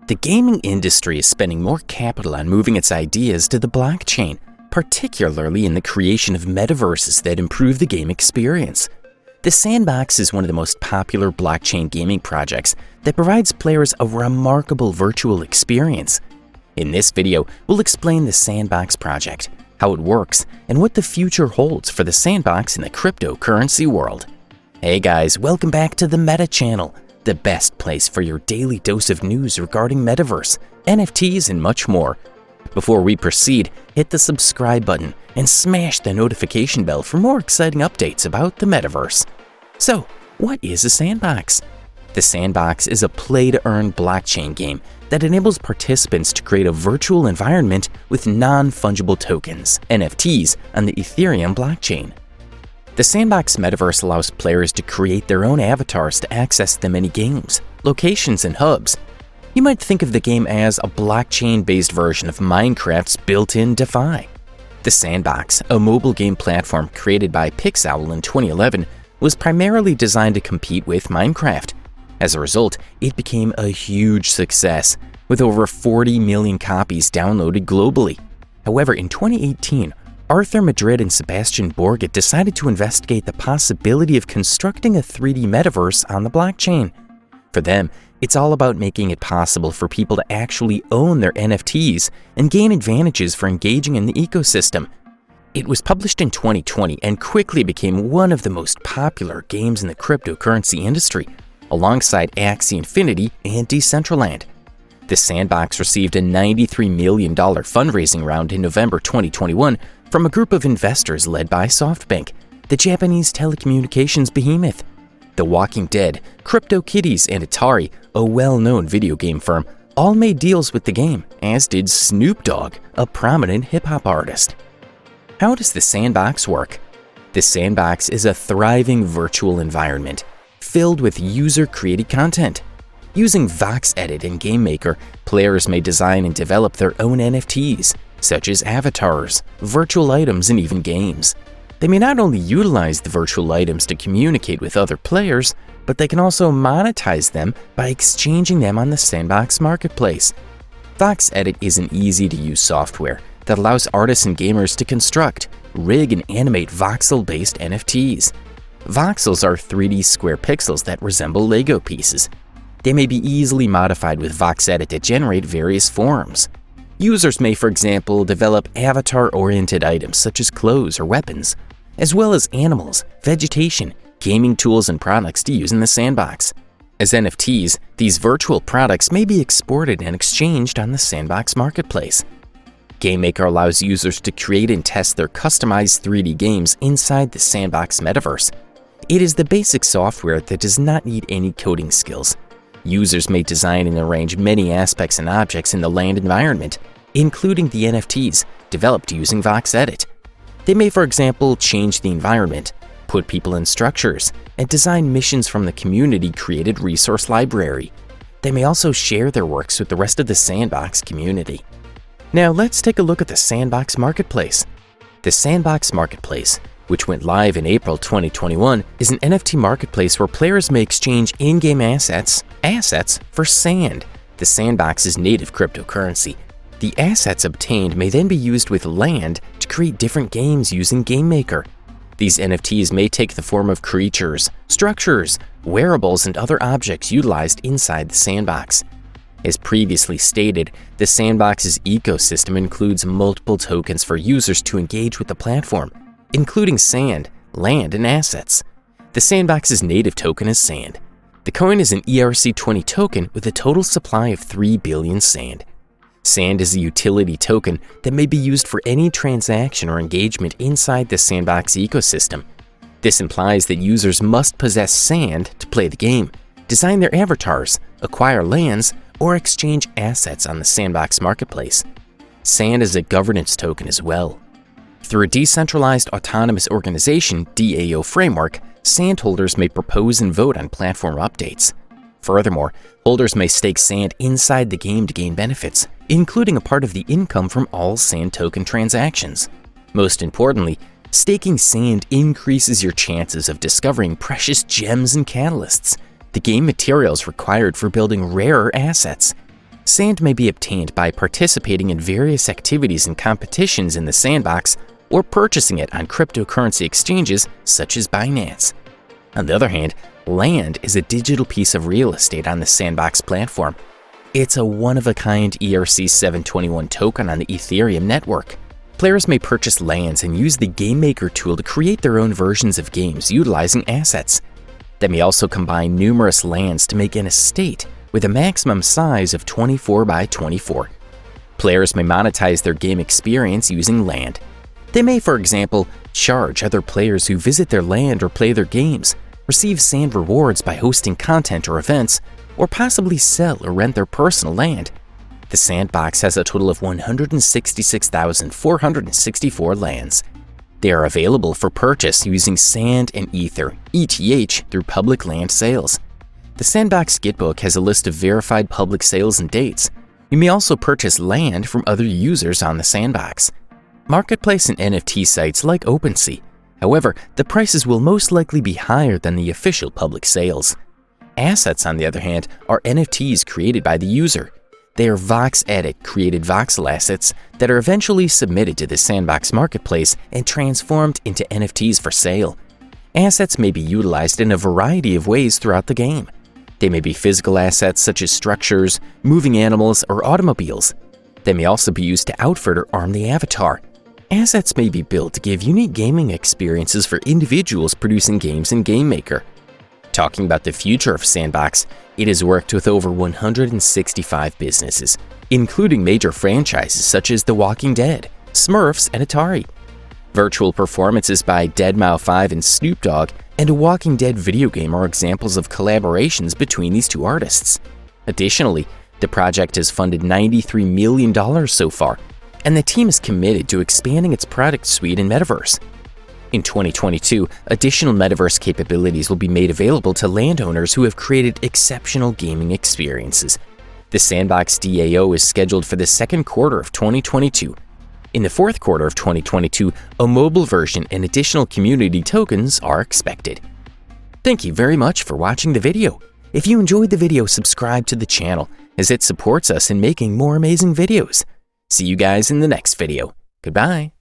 The gaming industry is spending more capital on moving its ideas to the blockchain, particularly in the creation of metaverses that improve the game experience. The Sandbox is one of the most popular blockchain gaming projects that provides players a remarkable virtual experience. In this video, we'll explain the Sandbox project, how it works, and what the future holds for the Sandbox in the cryptocurrency world. Hey guys, welcome back to the Meta channel, the best place for your daily dose of news regarding metaverse, NFTs, and much more. Before we proceed, hit the subscribe button and smash the notification bell for more exciting updates about the metaverse. So, what is a Sandbox? The Sandbox is a play-to-earn blockchain game that enables participants to create a virtual environment with non-fungible tokens, NFTs, on the Ethereum blockchain. The Sandbox metaverse allows players to create their own avatars to access the many games, locations, and hubs. You might think of the game as a blockchain-based version of Minecraft's built-in DeFi. The Sandbox, a mobile game platform created by Pixowl in 2011, was primarily designed to compete with Minecraft. As a result, it became a huge success, with over 40 million copies downloaded globally. However, in 2018, Arthur Madrid and Sebastian Borget decided to investigate the possibility of constructing a 3D metaverse on the blockchain. For them, it's all about making it possible for people to actually own their NFTs and gain advantages for engaging in the ecosystem. It was published in 2020 and quickly became one of the most popular games in the cryptocurrency industry, alongside Axie Infinity and Decentraland. The Sandbox received a $93 million fundraising round in November 2021 from a group of investors led by SoftBank, the Japanese telecommunications behemoth. The Walking Dead, CryptoKitties, and Atari, a well-known video game firm, all made deals with the game, as did Snoop Dogg, a prominent hip-hop artist. How does the Sandbox work? The Sandbox is a thriving virtual environment filled with user-created content. Using VoxEdit and GameMaker, players may design and develop their own NFTs, such as avatars, virtual items, and even games. They may not only utilize the virtual items to communicate with other players, but they can also monetize them by exchanging them on the Sandbox marketplace. VoxEdit is an easy-to-use software that allows artists and gamers to construct, rig, and animate voxel-based NFTs. Voxels are 3D square pixels that resemble Lego pieces. They may be easily modified with VoxEdit to generate various forms. Users may, for example, develop avatar-oriented items such as clothes or weapons, as well as animals, vegetation, gaming tools, and products to use in the Sandbox. As NFTs, these virtual products may be exported and exchanged on the Sandbox marketplace. GameMaker allows users to create and test their customized 3D games inside the Sandbox metaverse. It is the basic software that does not need any coding skills. Users may design and arrange many aspects and objects in the land environment, including the NFTs developed using VoxEdit. They may, for example, change the environment, put people in structures, and design missions from the community-created resource library. They may also share their works with the rest of the Sandbox community. Now let's take a look at the Sandbox Marketplace. The Sandbox Marketplace, which went live in April 2021, is an NFT marketplace where players may exchange in-game assets for sand, the Sandbox's native cryptocurrency. The assets obtained may then be used with land to create different games using GameMaker. These NFTs may take the form of creatures, structures, wearables, and other objects utilized inside the Sandbox. As previously stated, the Sandbox's ecosystem includes multiple tokens for users to engage with the platform, including sand, land, and assets. The Sandbox's native token is sand. The coin is an ERC20 token with a total supply of 3 billion sand. Sand is a utility token that may be used for any transaction or engagement inside the Sandbox ecosystem. This implies that users must possess sand to play the game, design their avatars, acquire lands, or exchange assets on the Sandbox marketplace. Sand is a governance token as well. Through a decentralized autonomous organization (DAO) framework, sand holders may propose and vote on platform updates. Furthermore, holders may stake sand inside the game to gain benefits, including a part of the income from all sand token transactions. Most importantly, staking sand increases your chances of discovering precious gems and catalysts, the game materials required for building rarer assets. Sand may be obtained by participating in various activities and competitions in the sandbox or purchasing it on cryptocurrency exchanges such as Binance. On the other hand, land is a digital piece of real estate on the Sandbox platform. It's a one-of-a-kind ERC-721 token on the Ethereum network. Players may purchase lands and use the Game Maker tool to create their own versions of games utilizing assets. They may also combine numerous lands to make an estate with a maximum size of 24 by 24. Players may monetize their game experience using land. They may, for example, charge other players who visit their land or play their games, receive sand rewards by hosting content or events, or possibly sell or rent their personal land. The Sandbox has a total of 166,464 lands. They are available for purchase using Sand and Ether, ETH, through public land sales. The Sandbox Gitbook has a list of verified public sales and dates. You may also purchase land from other users on the Sandbox. Marketplace and NFT sites like OpenSea. However, the prices will most likely be higher than the official public sales. Assets, on the other hand, are NFTs created by the user. They are Vox Edit-created voxel assets that are eventually submitted to the Sandbox marketplace and transformed into NFTs for sale. Assets may be utilized in a variety of ways throughout the game. They may be physical assets such as structures, moving animals, or automobiles. They may also be used to outfit or arm the avatar. Assets may be built to give unique gaming experiences for individuals producing games in Game Maker. Talking about the future of Sandbox, it has worked with over 165 businesses, including major franchises such as The Walking Dead, Smurfs, and Atari. Virtual performances by deadmau5 and Snoop Dogg and a Walking Dead video game are examples of collaborations between these two artists. Additionally, the project has funded $93 million so far, and the team is committed to expanding its product suite in Metaverse. In 2022, additional Metaverse capabilities will be made available to landowners who have created exceptional gaming experiences. The Sandbox DAO is scheduled for the second quarter of 2022. In the fourth quarter of 2022, a mobile version and additional community tokens are expected. Thank you very much for watching the video. If you enjoyed the video, subscribe to the channel, as it supports us in making more amazing videos. See you guys in the next video. Goodbye.